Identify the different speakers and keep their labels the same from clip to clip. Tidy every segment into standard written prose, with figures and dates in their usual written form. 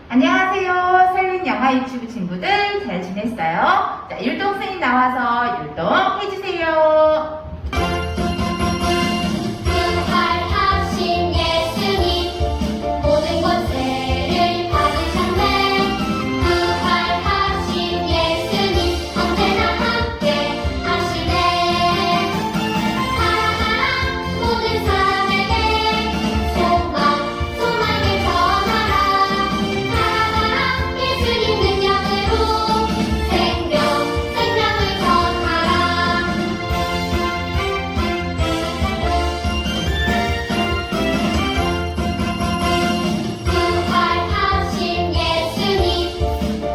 Speaker 1: 안녕하세요. 살린 영화 유튜브 친구들 잘 지냈어요? 자, 율동 선생님 나와서 율동 해주세요.
Speaker 2: 부활하신 예수님 모든 권세를 받으셨네. 부활하신 예수님 언제나 함께 하시네. 사랑하라 모든 사람에게 소망을 전하라. 사랑하라 예수님 능력으로 생명을 전하라. 부활하신 예수님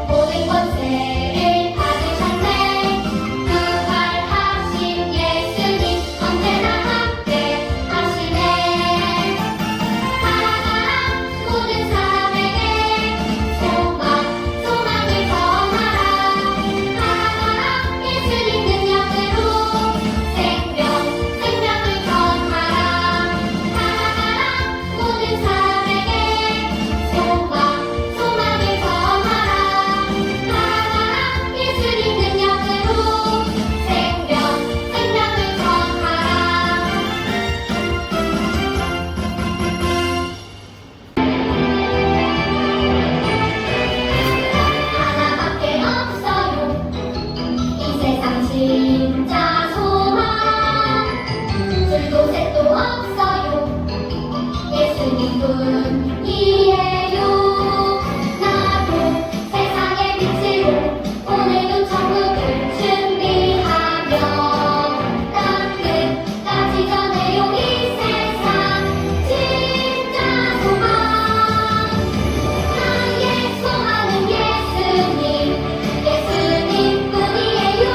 Speaker 2: 모든 권세를 받으셨네. 부활하신 예수님 언제나 함께 하시네. 사랑하라 모든 사람에게 소망을 전하라. 사랑하라 예수님 능력으로 생명을 전하라. 사랑하라 모든 사람에게 소망을 전하라. 사랑하라 예수님 능력으로 생명을 전하라. 하나밖에 없어요 이 세상 진짜 소망. 둘도 셋도 없어요 예수님뿐이에요. 나도 세상의 빛으로 오늘도 천국을 준비하며 땅끝까지 전해요 이 세상 진짜 소망. 나의 소망은 예수님뿐이에요.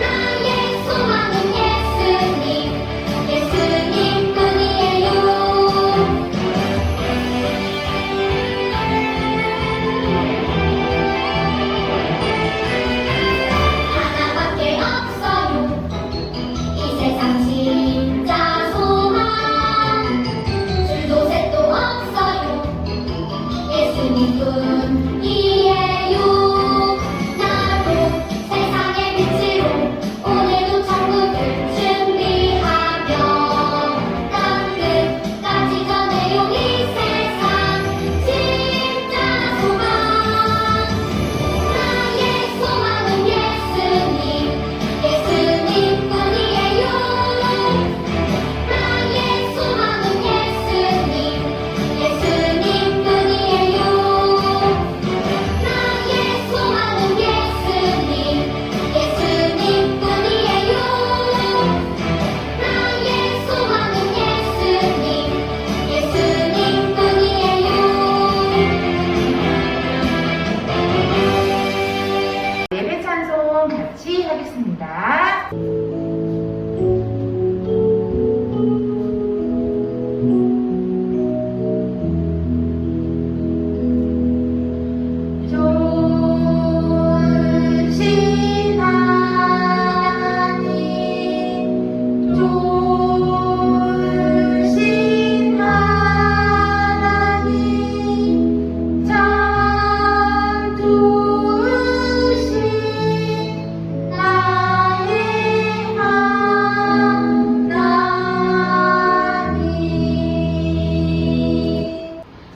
Speaker 2: 나의 소망은 예수님뿐이에요. 하나밖에 없어요 이 세상 진짜 소망. 둘도 셋도 없어요 예수님뿐이에요. 나도 세상의 빛으로 오늘도 천국을 준비하며 땅끝까지 전해요 이 세상 진짜 소망. 나의 소망은 예수님뿐이에요. 나의 소망은 예수님뿐이에요. 나의 소망은 예수님뿐이에요. 나의 소망은 예수님뿐이에요.
Speaker 1: 예배 찬송 같이 하겠습니다. 좋으신 하나님, 좋으신 하나님, 참 좋으신 나의 하나님.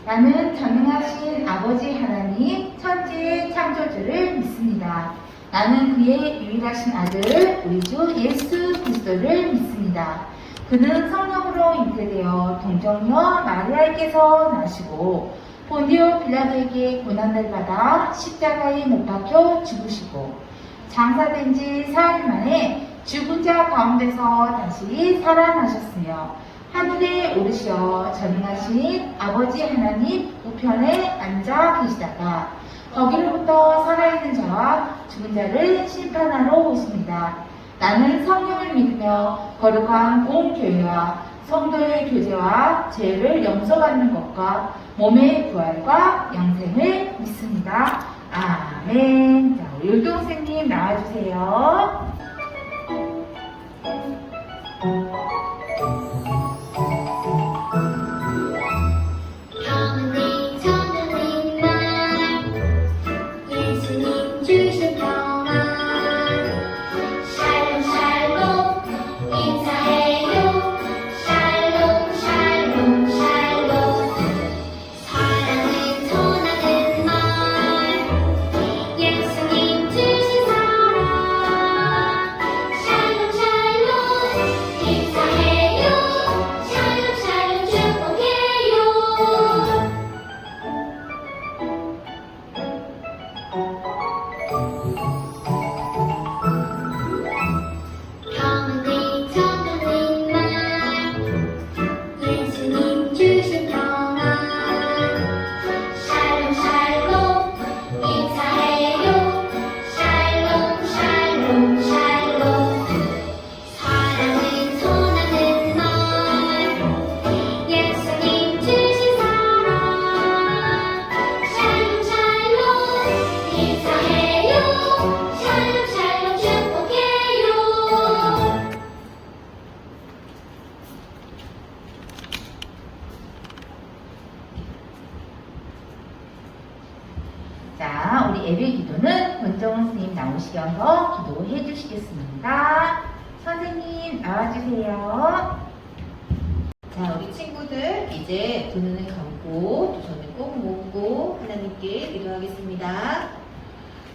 Speaker 1: 나는 전능하신 아버지 하나님, 천지의 창조주를 믿습니다. 나는 그의 유일하신 아들, 우리 주 예수 그리스도를 믿습니다. 그는 성령으로 잉태되어 동정녀 마리아에게서 나시고 본디오 빌라도에게 고난을 받아 십자가에 못 박혀 죽으시고 장사된 지 사흘 만에 죽은 자 가운데서 다시 살아나셨으며 하늘에 오르시어 전능하신 아버지 하나님 우편에 앉아 계시다가 거기로부터 살아있는 자와 죽은 자를 심판하러 오십니다. 나는 성령을 믿으며 거룩한 온 교회와 성도의 교제와 죄를 용서받는 것과 몸의 부활과 영생을 믿습니다. 아멘. 자, 우리 율동 선생님 나와주세요.
Speaker 2: 평안히 저는
Speaker 1: 우리 예배 기도는 권정은 선생님 나오시셔서 기도해 주시겠습니다. 선생님 나와주세요. 자, 우리 친구들 이제 두 눈을 감고 두 손을 꼭 모으고 하나님께 기도하겠습니다.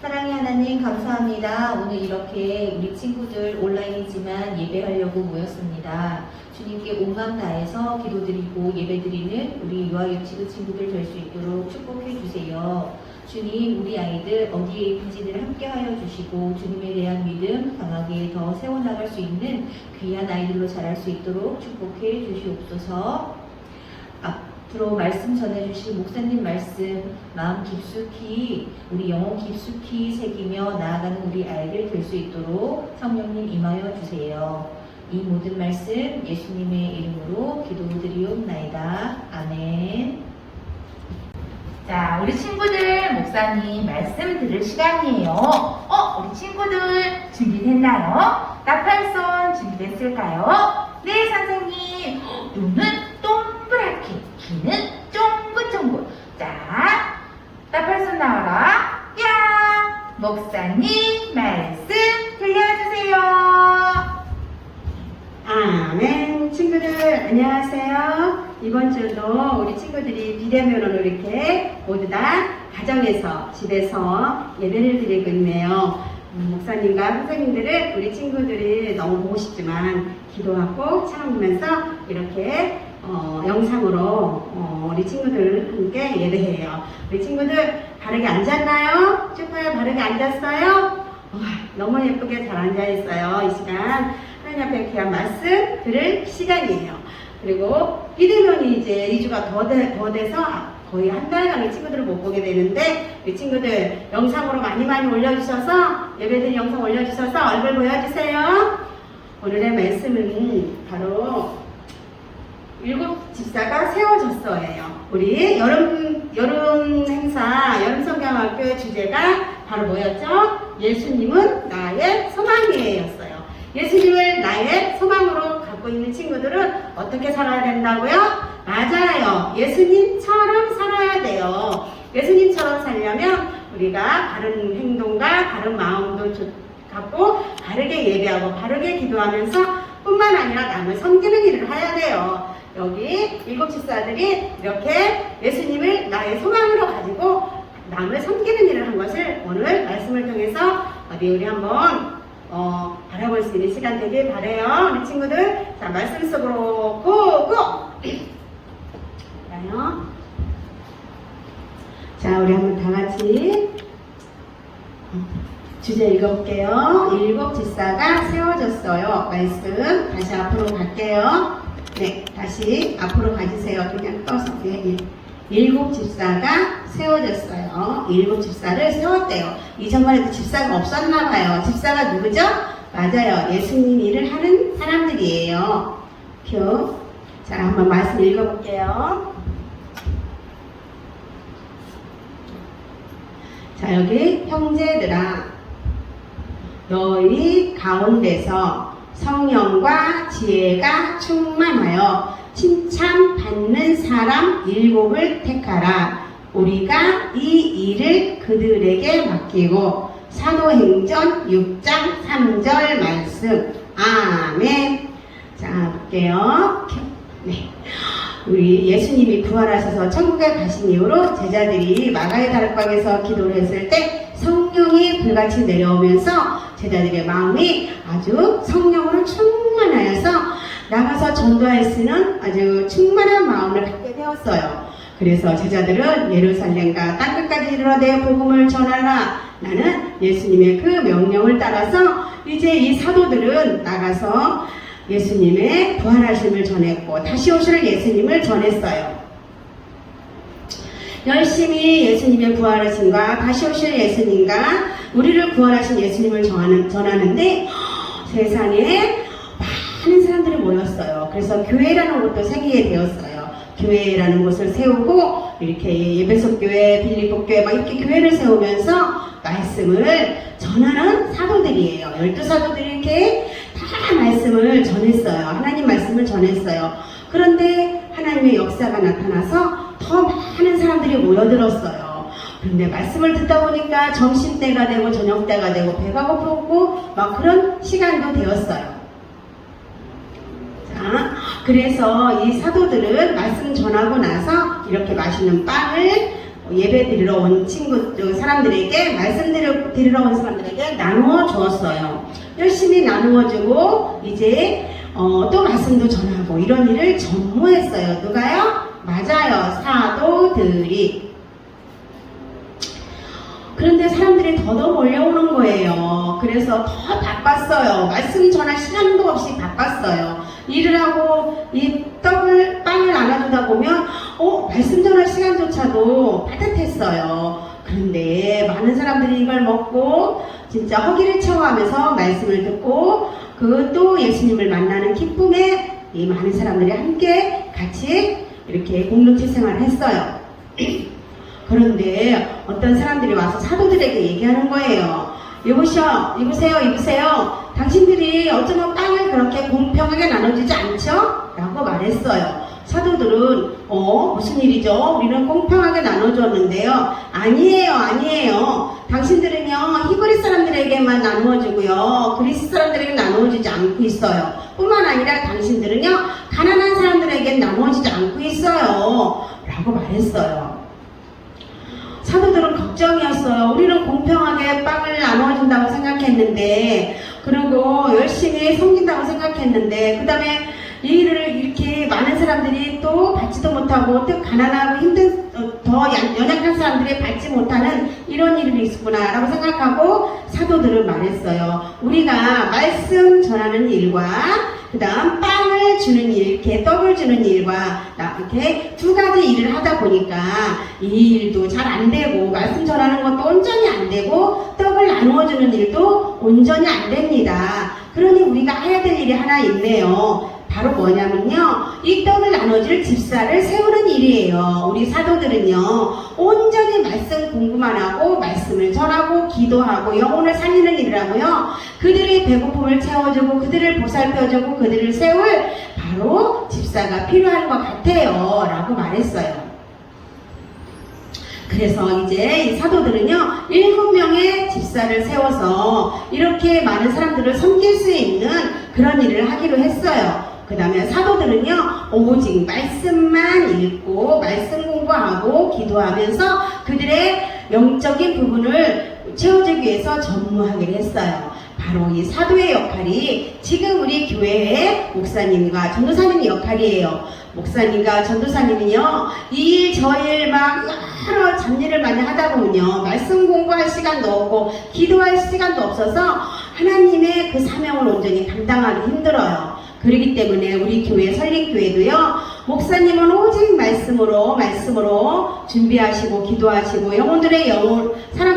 Speaker 1: 사랑의 하나님 감사합니다. 오늘 이렇게 우리 친구들 온라인이지만 예배하려고 모였습니다. 주님께 온 마음 다해서 기도드리고 예배드리는 우리 유아유치부 친구들 될 수 있도록 축복해 주세요. 주님, 우리 아이들 어디에 있는지를 함께하여 주시고 주님에 대한 믿음 강하게 더 세워나갈 수 있는 귀한 아이들로 자랄 수 있도록 축복해 주시옵소서. 앞으로 말씀 전해주실 목사님 말씀 마음 깊숙이 우리 영혼 깊숙이 새기며 나아가는 우리 아이들 될 수 있도록 성령님 임하여 주세요. 이 모든 말씀 예수님의 이름으로 기도드리옵나이다. 아멘. 자, 우리 친구들 목사님 말씀 들을 시간이에요. 우리 친구들 준비됐나요? 나팔손 준비됐을까요? 네, 선생님. 눈은 동그랗게, 귀는 쫑긋쫑긋. 자, 나팔손 나와라. 야! 목사님 말씀 들려주세요.
Speaker 3: 아멘. 친구들 안녕하세요. 이번 주도 우리 친구들이 비대면으로 이렇게 모두 다 가정에서 집에서 예배를 드리고 있네요. 목사님과 선생님들을 우리 친구들이 너무 보고 싶지만 기도하고 찬양하면서 이렇게 영상으로 우리 친구들 함께 예배해요. 우리 친구들 바르게 앉았나요? 쭈파야 바르게 앉았어요? 너무 예쁘게 잘 앉아있어요. 이 시간 하나님 앞에 귀한 말씀 들을 시간이에요. 그리고 비대면이 이제 2주가 더 돼서 거의 한 달간 친구들을 못 보게 되는데 우리 친구들 영상으로 많이 올려주셔서 예배드린 영상 올려주셔서 얼굴 보여주세요. 오늘의 말씀은 바로 7 집사가 세워졌어예요. 우리 여름 행사 여름 성경학교 주제가 바로 뭐였죠? 예수님은 나의 소망이에요였어요. 예수님을 나의 소망으로 갖고 있는 친구들은 어떻게 살아야 된다고요? 맞아요. 예수님처럼 살아야 돼요. 예수님처럼 살려면 우리가 바른 행동과 바른 마음도 갖고 바르게 예배하고 바르게 기도하면서 뿐만 아니라 남을 섬기는 일을 해야 돼요. 여기 7 집사들이 이렇게 예수님을 나의 소망으로 가지고 남을 섬기는 일을 한 것을 오늘 말씀을 통해서 우리 한번 바라볼 수 있는 시간 되길 바래요. 우리 친구들, 자, 말씀 속으로 고고! 자, 우리 한번 다 같이 주제 읽어볼게요. 7 집사가 세워졌어요. 말씀 다시 앞으로 갈게요. 네, 다시 앞으로 가주세요. 그냥 떠서. 네, 7 집사가 세워졌어요. 7 집사를 세웠대요. 이전만 해도 집사가 없었나봐요. 집사가 누구죠? 맞아요. 예수님 일을 하는 사람들이에요. 표. 자, 한번 말씀 읽어볼게요. 자, 여기 형제들아, 너희 가운데서 성령과 지혜가 충만하여 칭찬받는 사람 7을 택하라. 우리가 이 일을 그들에게 맡기고. 사도행전 6장 3절 말씀. 아멘. 자, 볼게요. 네. 우리 예수님이 부활하셔서 천국에 가신 이후로 제자들이 마가의 다락방에서 기도를 했을 때 성령이 불같이 내려오면서 제자들의 마음이 아주 성령으로 충만하여서 나가서 전도할 수 있는 아주 충만한 마음을 갖게 되었어요. 그래서 제자들은 예루살렘과 땅끝까지 이르러 내 복음을 전하라. 나는 예수님의 그 명령을 따라서 이제 이 사도들은 나가서 예수님의 부활하심을 전했고 다시 오실 예수님을 전했어요. 열심히 예수님의 부활하심과 다시 오실 예수님과 우리를 구원하신 예수님을 전하는데 세상에 많은 사람들이 모였어요. 그래서 교회라는 곳도 생기게 되었어요. 교회라는 곳을 세우고 이렇게 예배석 교회, 빌립보 교회 막 이렇게 교회를 세우면서 말씀을 전하는 사도들이에요. 12사도들이 이렇게 다 말씀을 전했어요. 하나님 말씀을 전했어요. 그런데 하나님의 역사가 나타나서 더 많은 사람들이 모여들었어요. 그런데 말씀을 듣다 보니까 점심때가 되고 저녁때가 되고 배가 고프고 막 그런 시간도 되었어요. 자, 그래서 이 사도들은 말씀 전하고 나서 이렇게 맛있는 빵을 예배 드리러 온 사람들에게, 말씀 드리러 온 사람들에게 나누어 주었어요. 열심히 나누어 주고, 이제, 또 말씀도 전하고, 이런 일을 전무했어요. 누가요? 맞아요. 사도들이. 그런데 사람들이 더더 몰려오는 거예요. 그래서 더 바빴어요. 말씀 전할 시간도 없이 바빴어요. 일을 하고 이 빵을 나눠주다 보면 말씀 전할 시간조차도 빠듯했어요. 그런데 많은 사람들이 이걸 먹고 진짜 허기를 채워하면서 말씀을 듣고 또 예수님을 만나는 기쁨에 이 많은 사람들이 함께 같이 이렇게 공동체 생활을 했어요. 그런데 어떤 사람들이 와서 사도들에게 얘기하는 거예요. 이보세요. 당신들이 어쩌면 빵을 그렇게 공평하게 나눠주지 않죠? 라고 말했어요. 사도들은 무슨 일이죠? 우리는 공평하게 나눠줬는데요. 아니에요. 당신들은요 히브리 사람들에게만 나누어주고요 그리스 사람들에게 나누어주지 않고 있어요. 뿐만 아니라 당신들은요 가난한 사람들에게 나누어주지 않고 있어요. 라고 말했어요. 사도들은 걱정이었어요. 우리는 공평하게 빵을 나눠준다고 생각했는데, 그리고 열심히 섬긴다고 생각했는데, 그 다음에 이 일을 이렇게 많은 사람들이 또 받지도 못하고, 또 가난하고 더 연약한 사람들이 받지 못하는 이런 일이 있구나 라고 생각하고 사도들은 말했어요. 우리가 말씀 전하는 일과 그 다음 빵을 주는 일, 이렇게 떡을 주는 일과 이렇게 두 가지 일을 하다 보니까 이 일도 잘 안 되고 말씀 전하는 것도 온전히 안 되고 떡을 나누어 주는 일도 온전히 안 됩니다. 그러니 우리가 해야 될 일이 하나 있네요. 바로 뭐냐면요, 이 떡을 나눠줄 집사를 세우는 일이에요. 우리 사도들은요 온전히 말씀 공부만 하고 말씀을 전하고 기도하고 영혼을 살리는 일을 하고요, 그들의 배고픔을 채워주고 그들을 보살펴주고 그들을 세울 바로 집사가 필요한 것 같아요 라고 말했어요. 그래서 이제 이 사도들은요 7명의 집사를 세워서 이렇게 많은 사람들을 섬길 수 있는 그런 일을 하기로 했어요. 그 다음에 사도들은요 오직 말씀만 읽고 말씀 공부하고 기도하면서 그들의 영적인 부분을 채워주기 위해서 전무하기로 했어요. 바로 이 사도의 역할이 지금 우리 교회의 목사님과 전도사님의 역할이에요. 목사님과 전도사님은요 이 일 저 일 막 여러 잡일을 많이 하다 보면요 말씀 공부할 시간도 없고 기도할 시간도 없어서 하나님의 그 사명을 온전히 감당하기 힘들어요. 그렇기 때문에 우리 교회 설립교회도요 목사님은 오직 말씀으로 준비하시고 기도하시고 영혼들의 영혼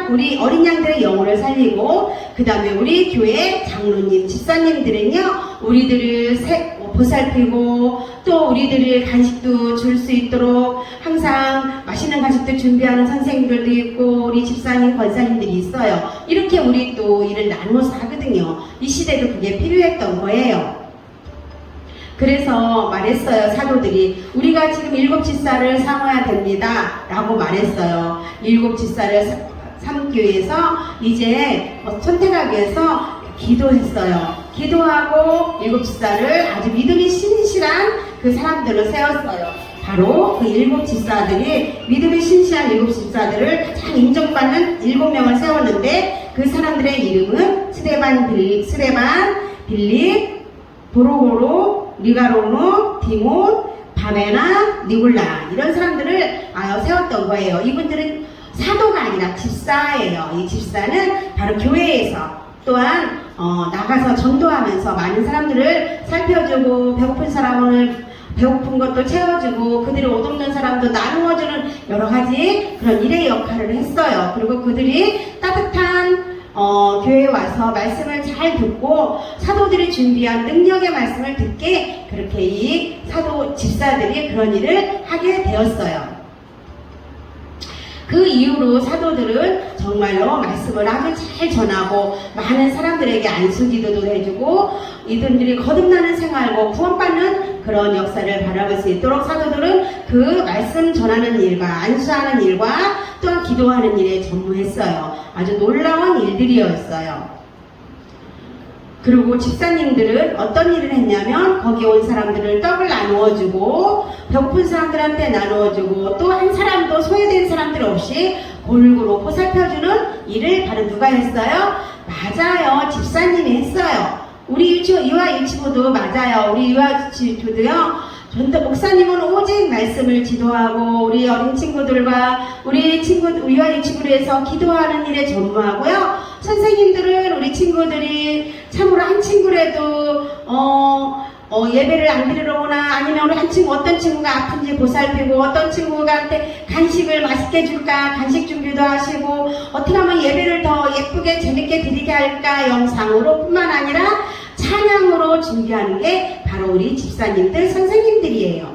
Speaker 3: 우리 어린 양들의 영혼을 살리고, 그 다음에 우리 교회 장로님 집사님들은요 우리들을 보살피고 또 우리들을 간식도 줄 수 있도록 항상 맛있는 간식도 준비하는 선생님들도 있고 우리 집사님 권사님들이 있어요. 이렇게 우리 또 일을 나누어서 하거든요. 이 시대도 그게 필요했던 거예요. 그래서 말했어요. 사도들이 우리가 지금 7집사를 삼아야 됩니다 라고 말했어요. 7집사를 삼기 위해서 이제 선택하기 위해서 기도했어요. 기도하고 7집사를 아주 믿음이 신실한 그 사람들로 세웠어요. 바로 그 7집사들이 믿음이 신실한 7집사들을 가장 인정받는 7명을 세웠는데, 그 사람들의 이름은 스데반, 빌립, 보로고로, 니가로노, 디몬, 바메나, 니굴라, 이런 사람들을 세웠던 거예요. 이분들은 사도가 아니라 집사예요. 이 집사는 바로 교회에서 또한 나가서 전도하면서 많은 사람들을 살펴주고 배고픈 사람을 배고픈 것도 채워주고 그들이 옷없는 사람도 나누어주는 여러 가지 그런 일의 역할을 했어요. 그리고 그들이 따뜻한 교회에 와서 말씀을 잘 듣고 사도들이 준비한 능력의 말씀을 듣게 그렇게 이 사도 집사들이 그런 일을 하게 되었어요. 그 이후로 사도들은 정말로 말씀을 아주 잘 전하고 많은 사람들에게 안수기도도 해주고 이들이 거듭나는 생활과 구원받는 그런 역사를 바라볼 수 있도록 사도들은 그 말씀 전하는 일과 안수하는 일과 또한 기도하는 일에 전무했어요. 아주 놀라운 일들이었어요. 그리고 집사님들은 어떤 일을 했냐면 거기 온 사람들을 떡을 나누어주고 배고픈 사람들한테 나누어주고 또 한 사람도 소외된 사람들 없이 골고루 보살펴주는 일을 바로 누가 했어요? 맞아요. 집사님이 했어요. 우리 유아 유치부도 맞아요. 우리 유아 유치부도요. 전도 목사님은 오직 말씀을 지도하고 우리 어린 친구들과 우리 유아 유치부를 해서 기도하는 일에 전무하고요. 선생님들은 우리 친구들이 참으로 한 친구라도 예배를 안 드리러 오나 아니면 우리 한 친구 어떤 친구가 아픈지 보살피고 어떤 친구한테 간식을 맛있게 줄까 간식 준비도 하시고 어떻게 하면 예배를 더 예쁘게 재밌게 드리게 할까 영상으로 뿐만 아니라 찬양으로 준비하는 게 바로 우리 집사님들 선생님들이에요.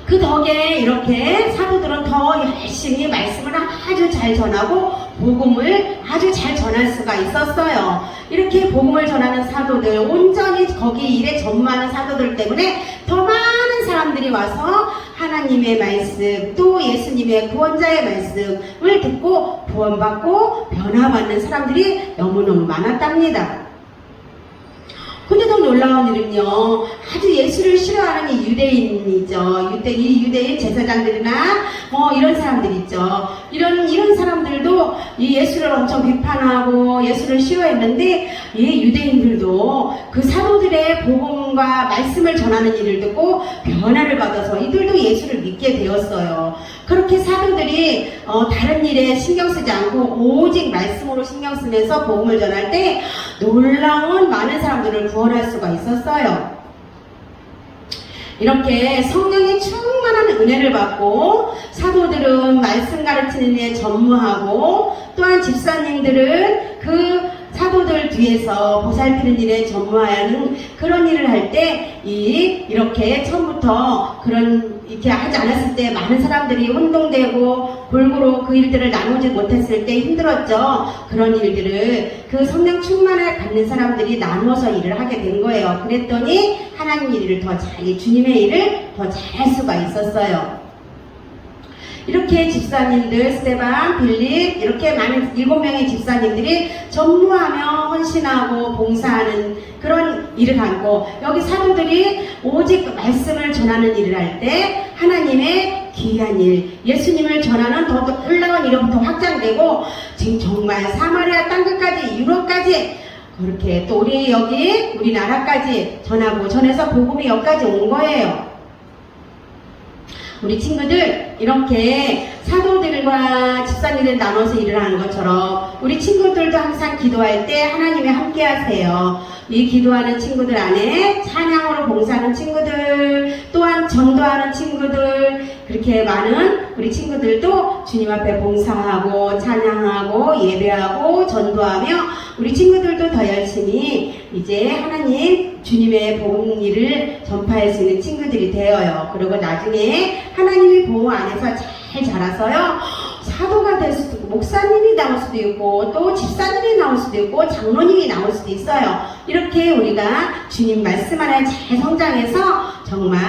Speaker 3: 그 덕에 이렇게 사도들은 더 열심히 말씀을 아주 잘 전하고 복음을 아주 잘 전할 수가 있었어요. 이렇게 복음을 전하는 사도들, 온전히 거기 일에 전무하는 사도들 때문에 더 많은 사람들이 와서 하나님의 말씀, 또 예수님의 구원자의 말씀을 듣고 구원받고 변화받는 사람들이 너무너무 많았답니다. 근데 더 놀라운 일은요, 아주 예수를 싫어하는 이 유대인이죠. 이 유대인 제사장들이나 이런 사람들 있죠. 이런 사람들도 이 예수를 엄청 비판하고 예수를 싫어했는데 이 유대인들도 그 사도들의 복음과 말씀을 전하는 일을 듣고 변화를 받아서 이들도 예수를 믿게 되었어요. 그렇게 사도들이 다른 일에 신경 쓰지 않고 오직 말씀으로 신경 쓰면서 복음을 전할 때 놀라운 많은 사람들을 구원할 수가 있었어요. 이렇게 성령의 충만한 은혜를 받고 사도들은 말씀 가르치는 일에 전무하고 또한 집사님들은 그 사도들 뒤에서 보살피는 일에 전무하는 그런 일을 할 때 이렇게 처음부터 이렇게 하지 않았을 때 많은 사람들이 혼동되고 골고루 그 일들을 나누지 못했을 때 힘들었죠. 그런 일들을 그 성령 충만을 받는 사람들이 나누어서 일을 하게 된 거예요. 그랬더니 하나님 일을 더 잘, 주님의 일을 더 잘할 수가 있었어요. 이렇게 집사님들, 스데반, 빌립 이렇게 많은 7명의 집사님들이 전무하며 헌신하고 봉사하는 그런 일을 하고 여기 사도들이 오직 말씀을 전하는 일을 할 때 하나님의 귀한 일, 예수님을 전하는 더 놀라운 일로부터 확장되고 지금 정말 사마리아 땅끝까지 유럽까지 그렇게 또 우리나라까지 전하고 전해서 복음이 여기까지 온 거예요. 우리 친구들 이렇게 사도들과 집사님들 나눠서 일을 하는 것처럼 우리 친구들도 항상 기도할 때 하나님이 함께 하세요. 이 기도하는 친구들 안에 찬양으로 봉사하는 친구들 또한 전도하는 친구들 그렇게 많은 우리 친구들도 주님 앞에 봉사하고 찬양하고 예배하고 전도하며 우리 친구들도 더 열심히 이제 하나님 주님의 복음 일을 전파할 수 있는 친구들이 되어요. 그리고 나중에 하나님의 보호 안에서 잘 자라서요. 사도가 될 수도 있고 목사님이 나올 수도 있고 또 집사님이 나올 수도 있고 장로님이 나올 수도 있어요. 이렇게 우리가 주님 말씀 안에 잘 성장해서 정말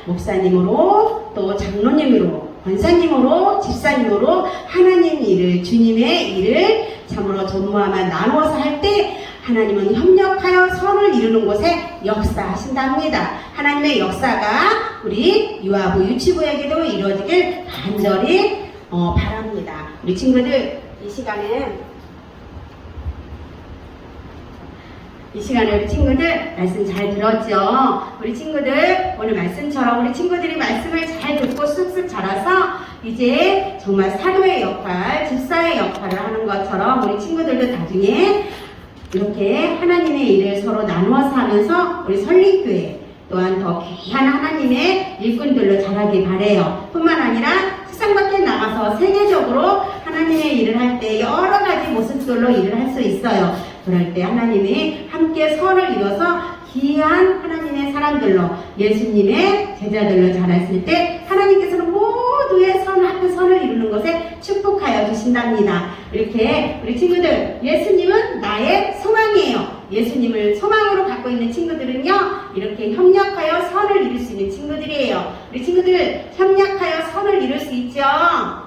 Speaker 3: 목사님으로 또 장로님으로 권사님으로 집사님으로 하나님 일을 주님의 일을 참으로 전무하며 나누어서 할 때 하나님은 협력하여 선을 이루는 곳에 역사하신답니다. 하나님의 역사가 우리 유아부 유치부에게도 이루어지길 간절히 바랍니다. 우리 친구들 이 시간에 우리 친구들 말씀 잘 들었죠? 우리 친구들 오늘 말씀처럼 우리 친구들이 말씀을 잘 듣고 쑥쑥 자라서 이제 정말 사도의 역할, 집사의 역할을 하는 것처럼 우리 친구들도 나중에 이렇게 하나님의 일을 서로 나누어서 하면서 우리 설립교회 또한 더 귀한 하나님의 일꾼들로 자라길 바래요. 뿐만 아니라 세상 밖에 나가서 세계적으로 하나님의 일을 할 때 여러 가지 모습들로 일을 할 수 있어요. 그럴 때 하나님이 함께 선을 이뤄서 귀한 하나님의 사람들로 예수님의 제자들로 자랐을 때 하나님께서는 모두의 선을 이루는 것에 축복하여 주신답니다. 이렇게 우리 친구들 예수님은 나의 소망이에요. 예수님을 소망으로 갖고 있는 친구들은요 이렇게 협력 친구들 협력하여 선을 이룰 수 있죠?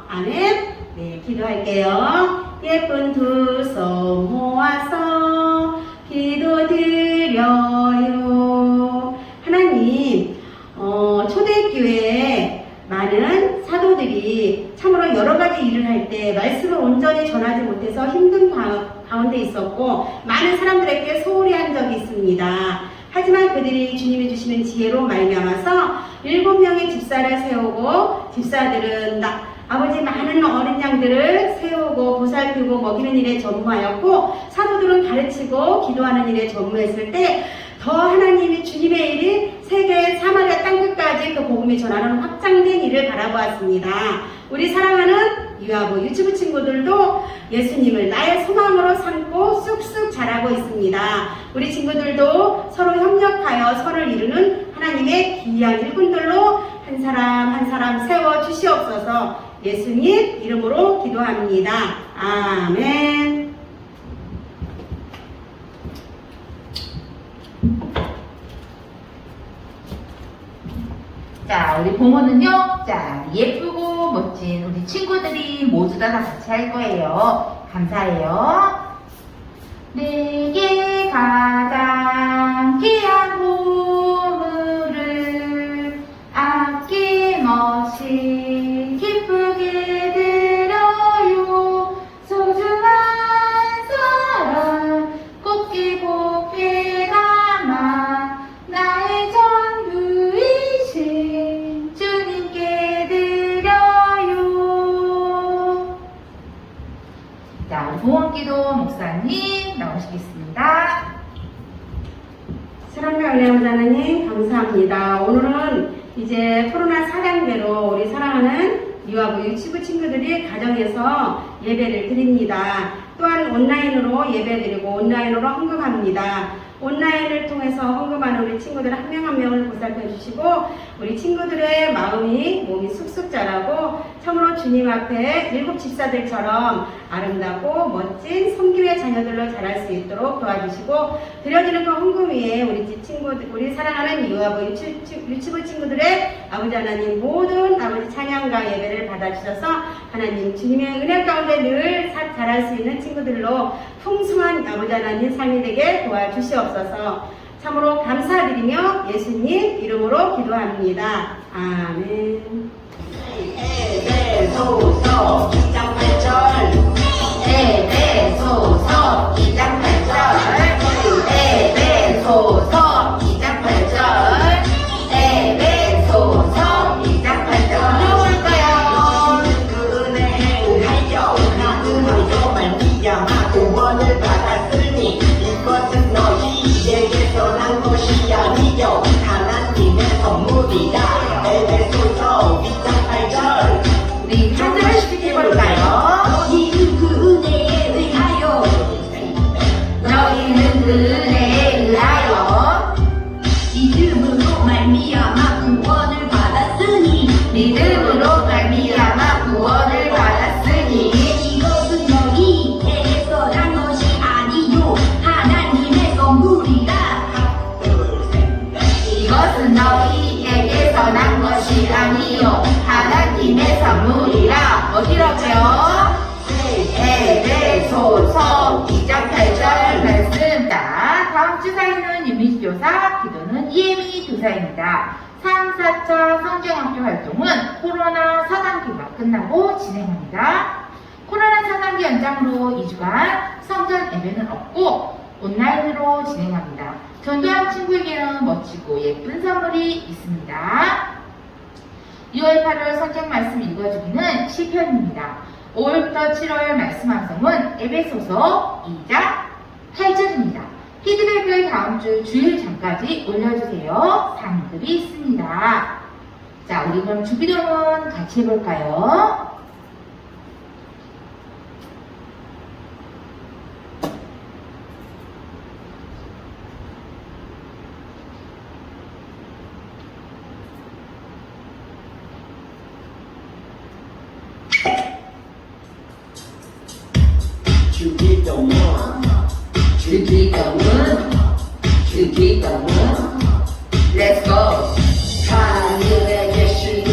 Speaker 3: 아멘? 네, 기도할게요. 예쁜 두 손 모아서 기도드려요. 하나님, 초대교회에 많은 사도들이 참으로 여러 가지 일을 할 때 말씀을 온전히 전하지 못해서 힘든 가운데 있었고 많은 사람들에게 소홀히 한 적이 있습니다. 하지만 그들이 주님이 주시는 지혜로 말미암아서 7명의 집사를 세우고 집사들은 아버지 많은 어린 양들을 세우고 보살피고 먹이는 일에 전무하였고 사도들은 가르치고 기도하는 일에 전무했을 때 더 하나님이 주님의 일이 세계 사마리아 땅끝까지 그 복음이 전하는 확장된 일을 바라보았습니다. 우리 사랑하는 유아부 유치부 친구들도 예수님을 나의 소망으로 삼고 쑥쑥 자라고 있습니다. 우리 친구들도 서로 협력하여 선을 이루는 하나님의 귀한 일꾼들로 한 사람 한 사람 세워 주시옵소서. 예수님 이름으로 기도합니다. 아멘.
Speaker 1: 자, 우리 봉헌은요, 자, 예쁘고 멋진 우리 친구들이 모두 다 같이 할 거예요. 감사해요. 내게 가장 귀한 보물을 아낌없이 기쁘게 드려요. 소중한 사랑 곱게 곱게 담아 나의 전부이신 주님께 드려요. 자, 우리 봉헌기도 목사님 나오시겠습니다.
Speaker 3: 사랑과 은혜의 하나님 감사합니다. 오늘은 이제 코로나 4단계로 우리 사랑하는 유아부 유치부 친구들이 가정에서 예배를 드립니다. 또한 온라인으로 예배드리고 온라인으로 헌금합니다. 온라인을 통해서 헌금하는 우리 친구들 한 명 한 명을 보살펴 주시고 우리 친구들의 몸이 쑥쑥 자라고 참으로 주님 앞에 7 집사들처럼 아름답고 멋진 섬김의 자녀들로 자랄 수 있도록 도와주시고 드려지는 그 헌금 위에 우리 사랑하는 유아부 유치부 친구들의 아버지 하나님 모든 아버지 찬양과 예배를 받아주셔서 하나님 주님의 은혜 가운데 늘 자랄 수 있는 친구들로 풍성한 아버지 하나님 삶이 되게 도와주시옵소서. 참으로 감사드리며 예수님 이름으로 기도합니다. 아멘.
Speaker 4: 에베소서 2장 8절
Speaker 1: 에베소서 2장 8절 에베소서 2장 8절 에베소서 2장 8절 들어볼까요?
Speaker 4: 그 은혜에 의하여 하나님으로 말미암아 구원을 받았으니 이것은 너희에게서 난 것이 아니요 하나님의 선물이다. 에베소서 2장 8절
Speaker 1: 우리 한 절씩 해볼까요?
Speaker 4: 너희는 그 은혜에 의하여
Speaker 1: 너희는 그 은혜에 의하여
Speaker 4: 믿음으로 말미암아 구원을 받았으니
Speaker 1: 믿음으로 말미암아 구원을 받았으니
Speaker 4: 이것은 너희에게서 난 것이 아니요 하나님의 선물이라.
Speaker 1: 이것은 너희에게서 난 것이 아니요 하나님의 선물이라. 어디라고요? 에베소서 2장 8절 말씀. 자, 다음 주사위는 유미교사, 기도는 이혜미 교사입니다. 3, 4차 성경학교 활동은 코로나 4단계가 끝나고 진행합니다. 코로나 4단계 연장으로 2주간 성전 예배는 없고 온라인으로 진행합니다. 전도한 친구에게는 멋지고 예쁜 선물이 있습니다. 6월 8월 성경 말씀 읽어주기는 시편입니다. 5월부터 7월 말씀 완성은 에베소서 2장 8절입니다. 피드백을 다음 주 주일 전까지 올려주세요. 상급이 있습니다. 자, 우리 그럼 주기도문 같이 해볼까요? 주기도문 Let's go.
Speaker 4: 하늘에 계신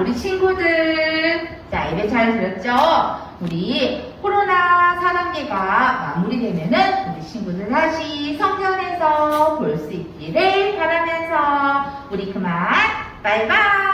Speaker 1: 우리 친구들. 자, 예배 잘 들었죠? 우리 코로나 4단계가 마무리되면은 우리 친구들 다시 성전에서 볼 수 있기를 바라면서 우리 그만 바이바이.